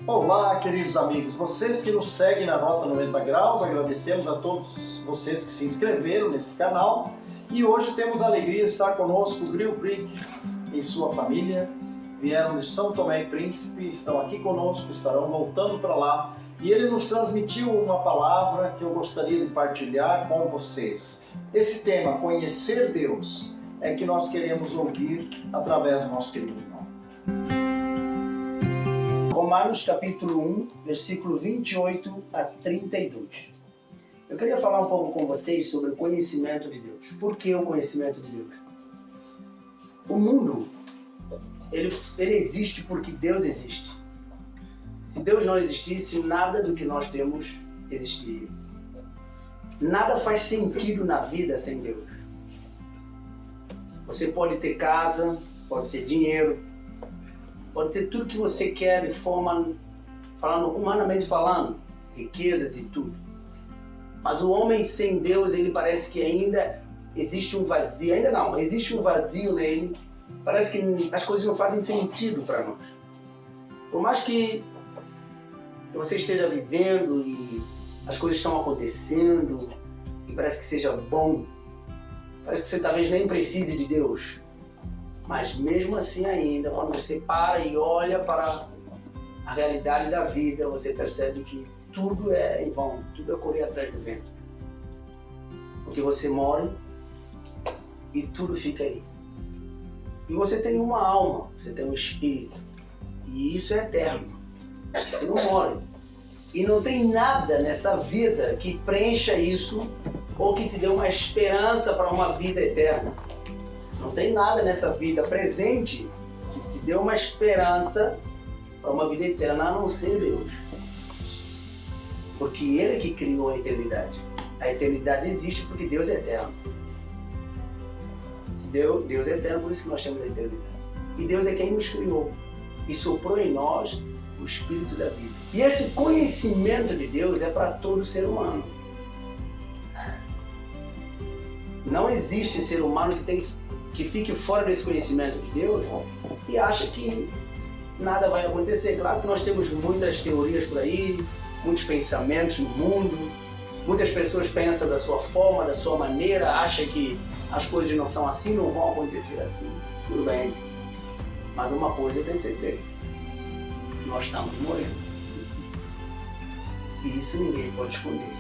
Olá, queridos amigos, vocês que nos seguem na Rota 90 Graus, agradecemos a todos vocês que se inscreveram nesse canal e hoje temos a alegria de estar conosco o Grill Bricks e sua família. Vieram de São Tomé e Príncipe, estão aqui conosco, estarão voltando para lá e ele nos transmitiu uma palavra que eu gostaria de partilhar com vocês. Esse tema, conhecer Deus, é que nós queremos ouvir através do nosso querido irmão. Romanos capítulo 1, versículo 28 a 32. Eu queria falar um pouco com vocês sobre o conhecimento de Deus. Por que o conhecimento de Deus? O mundo, ele existe porque Deus existe. Se Deus não existisse, nada do que nós temos existiria. Nada faz sentido na vida sem Deus. Você pode ter casa, pode ter dinheiro, pode ter tudo que você quer de forma, humanamente falando, riquezas e tudo. Mas o homem sem Deus, ele parece que ainda existe um vazio, existe um vazio nele. Parece que as coisas não fazem sentido para nós. Por mais que você esteja vivendo e as coisas estão acontecendo e parece que seja bom, parece que você talvez nem precise de Deus. Mas mesmo assim ainda, quando você para e olha para a realidade da vida, você percebe que tudo é em vão, tudo é correr atrás do vento. Porque você morre e tudo fica aí. E você tem uma alma, você tem um espírito. E isso é eterno. Você não morre. E não tem nada nessa vida que preencha isso ou que te dê uma esperança para uma vida eterna. Não tem nada nessa vida presente que te dê uma esperança para uma vida eterna, a não ser Deus. Porque Ele é que criou a eternidade. A eternidade existe porque Deus é eterno. Deus é eterno, por isso que nós temos a eternidade. E Deus é quem nos criou e soprou em nós o Espírito da vida. E esse conhecimento de Deus é para todo ser humano. Não existe ser humano que fique fora desse conhecimento de Deus e acha que nada vai acontecer. Claro que nós temos muitas teorias por aí, muitos pensamentos no mundo, muitas pessoas pensam da sua forma, da sua maneira, acham que as coisas não são assim, não vão acontecer assim. Tudo bem, mas uma coisa eu tenho certeza, nós estamos morrendo. E isso ninguém pode esconder.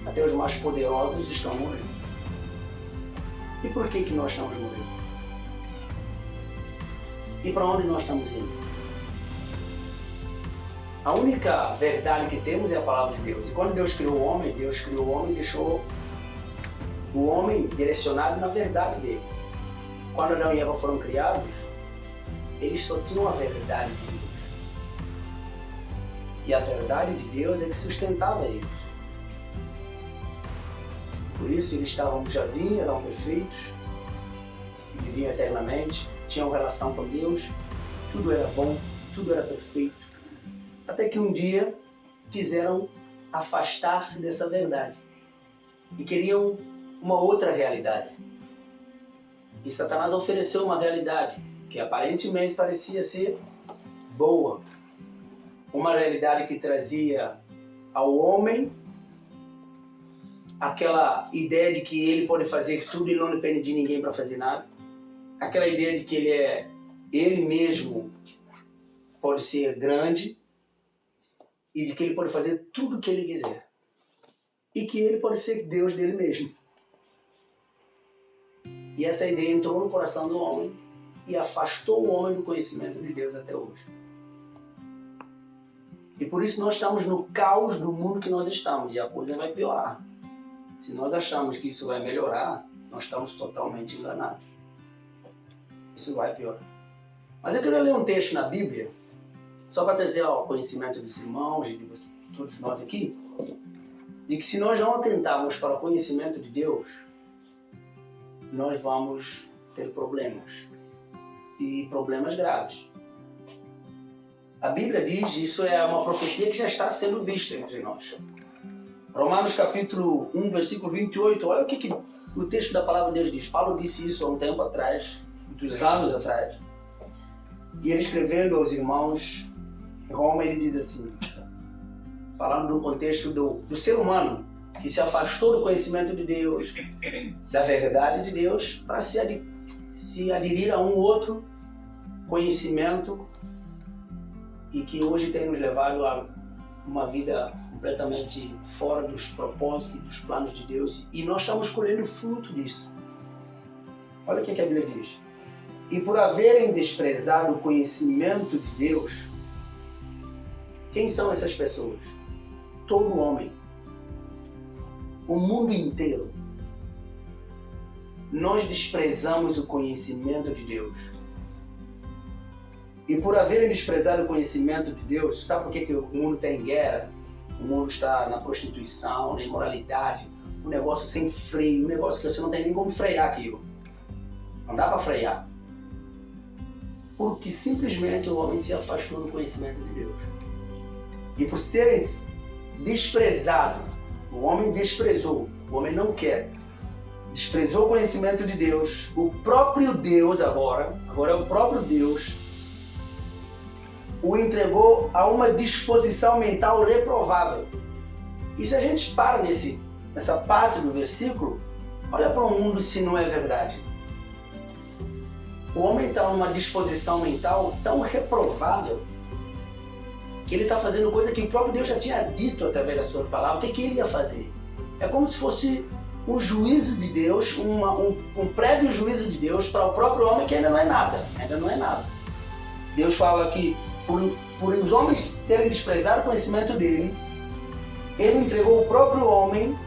Até os mais poderosos estão morrendo. E por que nós estamos morrendo? E para onde nós estamos indo? A única verdade que temos é a palavra de Deus. E quando Deus criou o homem e deixou o homem direcionado na verdade dele. Quando Adão e Eva foram criados, eles só tinham a verdade de Deus. E a verdade de Deus é que sustentava eles. Por isso eles estavam no jardim, eram perfeitos, viviam eternamente, tinham relação com Deus, tudo era bom, tudo era perfeito. Até que um dia quiseram afastar-se dessa verdade e queriam uma outra realidade. E Satanás ofereceu uma realidade que aparentemente parecia ser boa. Uma realidade que trazia ao homem aquela ideia de que ele pode fazer tudo e não depende de ninguém para fazer nada. Aquela ideia de que ele mesmo pode ser grande e de que ele pode fazer tudo o que ele quiser. E que ele pode ser Deus dele mesmo. E essa ideia entrou no coração do homem e afastou o homem do conhecimento de Deus até hoje. E por isso nós estamos no caos do mundo que nós estamos e a coisa vai piorar. Se nós achamos que isso vai melhorar, nós estamos totalmente enganados. Isso vai piorar. Mas eu queria ler um texto na Bíblia, só para trazer ao conhecimento dos irmãos e de todos nós aqui, de que se nós não atentarmos para o conhecimento de Deus, nós vamos ter problemas. E problemas graves. A Bíblia diz, isso é uma profecia que já está sendo vista entre nós. Romanos capítulo 1, versículo 28, olha o que o texto da palavra de Deus diz. Paulo disse isso há um tempo atrás, muitos anos atrás. E ele escrevendo aos irmãos, Em Roma ele diz assim, falando do contexto do ser humano, que se afastou do conhecimento de Deus, da verdade de Deus, para se aderir a um outro conhecimento e que hoje tem nos levado a uma vida completamente fora dos propósitos e dos planos de Deus, e nós estamos colhendo fruto disso. Olha o que a Bíblia diz. E por haverem desprezado o conhecimento de Deus, quem são essas pessoas? Todo homem. O mundo inteiro. Nós desprezamos o conhecimento de Deus. E por haverem desprezado o conhecimento de Deus, sabe por que o mundo está em guerra? O mundo está na prostituição, na imoralidade, um negócio sem freio, um negócio que você não tem nem como frear aquilo. Não dá para frear. Porque simplesmente o homem se afastou do conhecimento de Deus. E por terem desprezado, o homem desprezou, o homem não quer, desprezou o conhecimento de Deus, o próprio Deus agora é o próprio Deus, o entregou a uma disposição mental reprovável. E se a gente para nessa parte do versículo, olha para o mundo se não é verdade. O homem está numa disposição mental tão reprovável que ele está fazendo coisa que o próprio Deus já tinha dito através da sua palavra. O que ele ia fazer? É como se fosse um juízo de Deus, um prévio juízo de Deus para o próprio homem que ainda não é nada. Deus fala que por os homens terem desprezado o conhecimento dele, ele entregou o próprio homem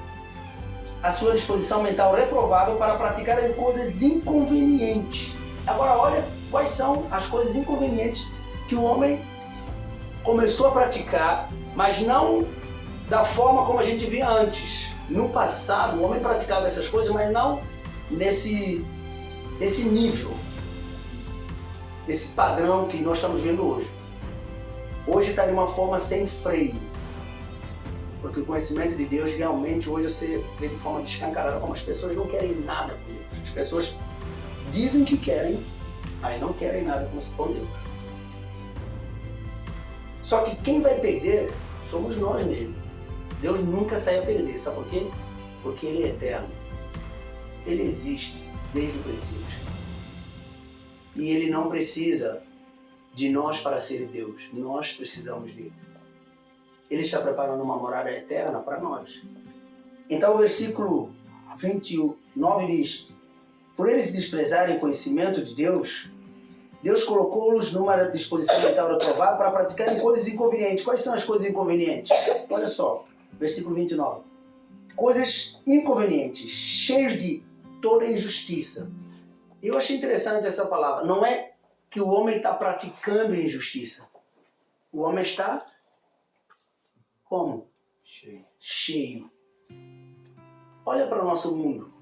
à sua disposição mental reprovável para praticar coisas inconvenientes. Agora olha quais são as coisas inconvenientes que o homem começou a praticar, mas não da forma como a gente via antes. No passado, o homem praticava essas coisas, mas não nesse nível, esse padrão que nós estamos vendo hoje. Hoje está de uma forma sem freio, porque o conhecimento de Deus realmente hoje você vê de forma descancarada como as pessoas não querem nada com Deus. As pessoas dizem que querem, mas não querem nada com Deus. Só que quem vai perder somos nós mesmos. Deus nunca sai a perder, sabe por quê? Porque Ele é eterno. Ele existe desde o princípio. E Ele não precisa de nós para ser Deus. Nós precisamos dele. Ele está preparando uma morada eterna para nós. Então o versículo 29 diz: por eles desprezarem o conhecimento de Deus, Deus colocou-los numa disposição mental reprovável para praticarem coisas inconvenientes. Quais são as coisas inconvenientes? Olha só, versículo 29. Coisas inconvenientes, cheios de toda injustiça. Eu achei interessante essa palavra. Não é que o homem está praticando injustiça. O homem está como? Cheio. Olha para o nosso mundo.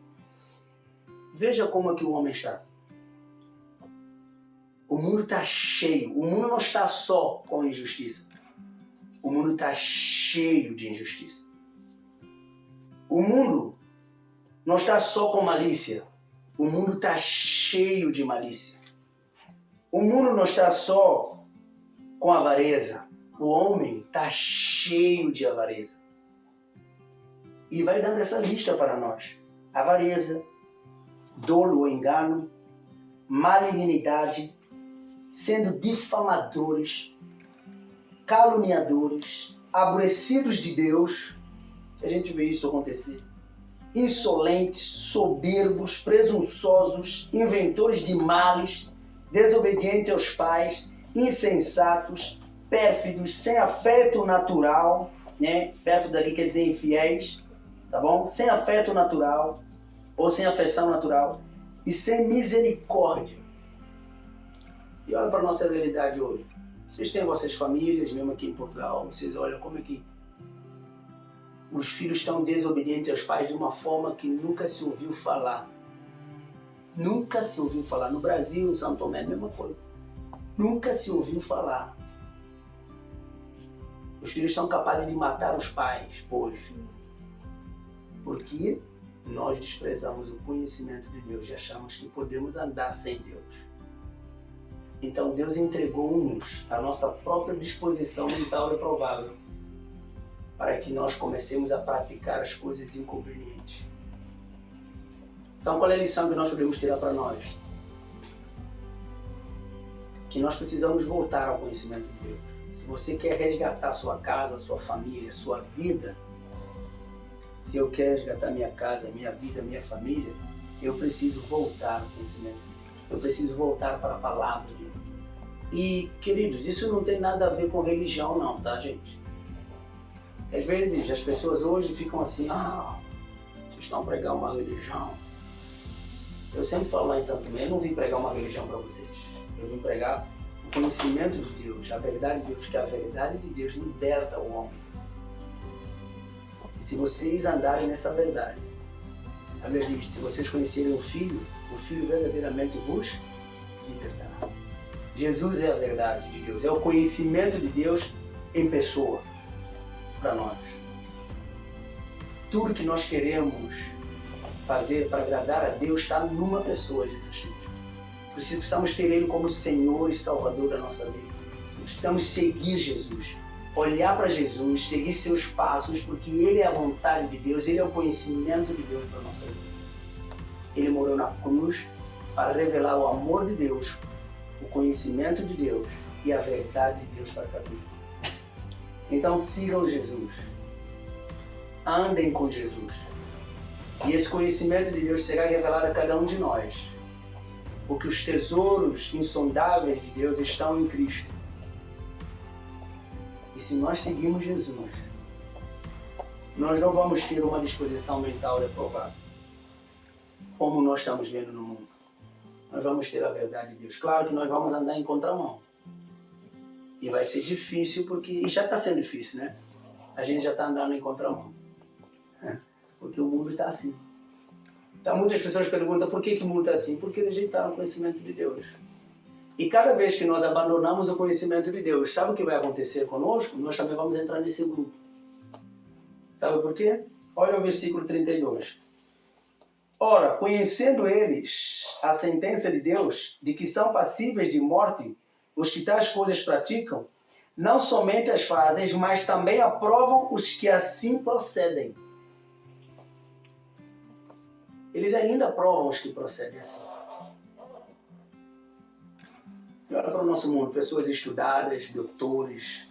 Veja como é que o homem está. O mundo está cheio. O mundo não está só com injustiça. O mundo está cheio de injustiça. O mundo não está só com malícia. O mundo está cheio de malícia. O mundo não está só com avareza. O homem está cheio de avareza. E vai dando essa lista para nós. Avareza, dolo ou engano, malignidade, sendo difamadores, caluniadores, aborrecidos de Deus. A gente vê isso acontecer. Insolentes, soberbos, presunçosos, inventores de males, desobedientes aos pais, insensatos, pérfidos, sem afeto natural, né? Pérfido aqui quer dizer infiéis, tá bom? Sem afeto natural, ou sem afeição natural, e sem misericórdia. E olha para a nossa realidade hoje. Vocês têm vossas famílias, mesmo aqui em Portugal, vocês olham como é que os filhos estão desobedientes aos pais de uma forma que nunca se ouviu falar. Nunca se ouviu falar. No Brasil, em São Tomé, a mesma coisa. Nunca se ouviu falar. Os filhos são capazes de matar os pais hoje. Porque nós desprezamos o conhecimento de Deus e achamos que podemos andar sem Deus. Então Deus entregou-nos a nossa própria disposição mental reprovável para que nós comecemos a praticar as coisas inconvenientes. Então qual é a lição que nós podemos tirar para nós? Que nós precisamos voltar ao conhecimento de Deus. Se você quer resgatar sua casa, sua família, sua vida, se eu quero resgatar minha casa, minha vida, minha família, eu preciso voltar ao conhecimento de Deus. Eu preciso voltar para a palavra de Deus. E, queridos, isso não tem nada a ver com religião não, tá, gente? Às vezes as pessoas hoje ficam assim, vocês estão pregando uma religião. Eu sempre falo lá em Santo Tomé, eu não vim pregar uma religião para vocês. Eu vim pregar o conhecimento de Deus, a verdade de Deus, que a verdade de Deus liberta o homem. E se vocês andarem nessa verdade, a Bíblia diz, se vocês conhecerem o Filho verdadeiramente vos libertará. Jesus é a verdade de Deus, é o conhecimento de Deus em pessoa para nós. Tudo que nós queremos fazer para agradar a Deus está numa pessoa, Jesus Cristo. Precisamos ter Ele como Senhor e Salvador da nossa vida. Precisamos seguir Jesus, olhar para Jesus, seguir seus passos, porque Ele é a vontade de Deus, Ele é o conhecimento de Deus para a nossa vida. Ele morreu na cruz para revelar o amor de Deus, o conhecimento de Deus e a verdade de Deus para cada um. Então sigam Jesus, andem com Jesus, e esse conhecimento de Deus será revelado a cada um de nós, porque os tesouros insondáveis de Deus estão em Cristo. E se nós seguirmos Jesus, nós não vamos ter uma disposição mental reprovável, como nós estamos vendo no mundo. Nós vamos ter a verdade de Deus. Claro que nós vamos andar em contramão. E vai ser difícil, e já está sendo difícil, né? A gente já está andando em contramão. Porque o mundo está assim. Então muitas pessoas perguntam por que o mundo está assim? Porque rejeitaram o conhecimento de Deus. E cada vez que nós abandonamos o conhecimento de Deus, sabe o que vai acontecer conosco? Nós também vamos entrar nesse grupo. Sabe por quê? Olha o versículo 32. Ora, conhecendo eles a sentença de Deus, de que são passíveis de morte os que tais coisas praticam, não somente as fazem, mas também aprovam os que assim procedem. Eles ainda aprovam os que procedem assim. Olha para o nosso mundo, pessoas estudadas, doutores,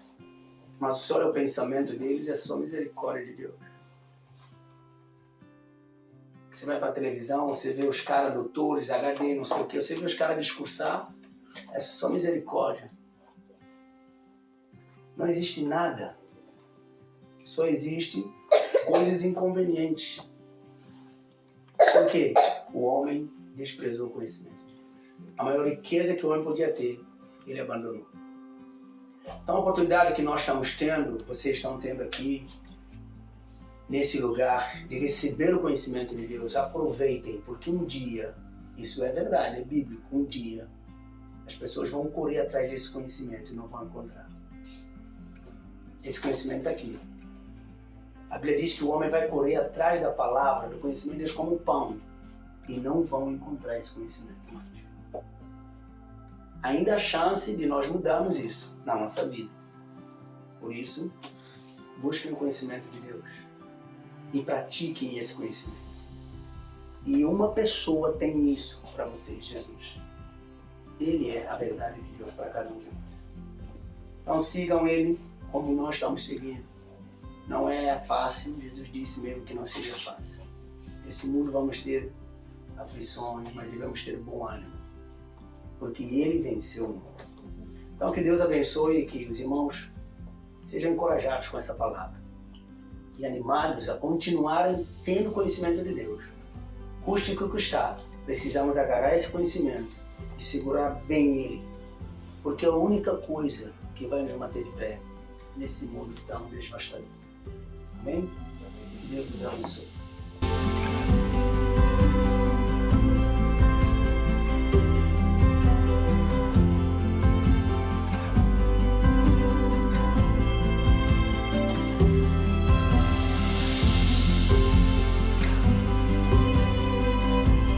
mas só o pensamento deles é só misericórdia de Deus. Você vai para a televisão, você vê os caras doutores, HD, não sei o que, você vê os caras discursar, é só misericórdia. Não existe nada. Só existe coisas inconvenientes. Por quê? O homem desprezou o conhecimento. A maior riqueza que o homem podia ter, ele abandonou. Então a oportunidade que nós estamos tendo, vocês estão tendo aqui, nesse lugar, de receber o conhecimento de Deus, aproveitem, porque um dia, isso é verdade, é bíblico, um dia, as pessoas vão correr atrás desse conhecimento e não vão encontrar. Esse conhecimento está aqui. A Bíblia diz que o homem vai correr atrás da palavra, do conhecimento de Deus como pão, e não vão encontrar esse conhecimento mais. Ainda há chance de nós mudarmos isso na nossa vida. Por isso, busquem o conhecimento de Deus e pratiquem esse conhecimento. E uma pessoa tem isso para vocês, Jesus. Ele é a verdade de Deus para cada um de nós. Então sigam Ele como nós estamos seguindo. Não é fácil, Jesus disse mesmo que não seria fácil. Nesse mundo vamos ter aflições, mas devemos ter bom ânimo, porque Ele venceu o mundo. Então que Deus abençoe e que os irmãos sejam encorajados com essa palavra e animados a continuarem tendo conhecimento de Deus. Custe o que custar, precisamos agarrar esse conhecimento e segurar bem ele, porque é a única coisa que vai nos manter de pé nesse mundo tão devastador. Amém? Deus nos abençoe.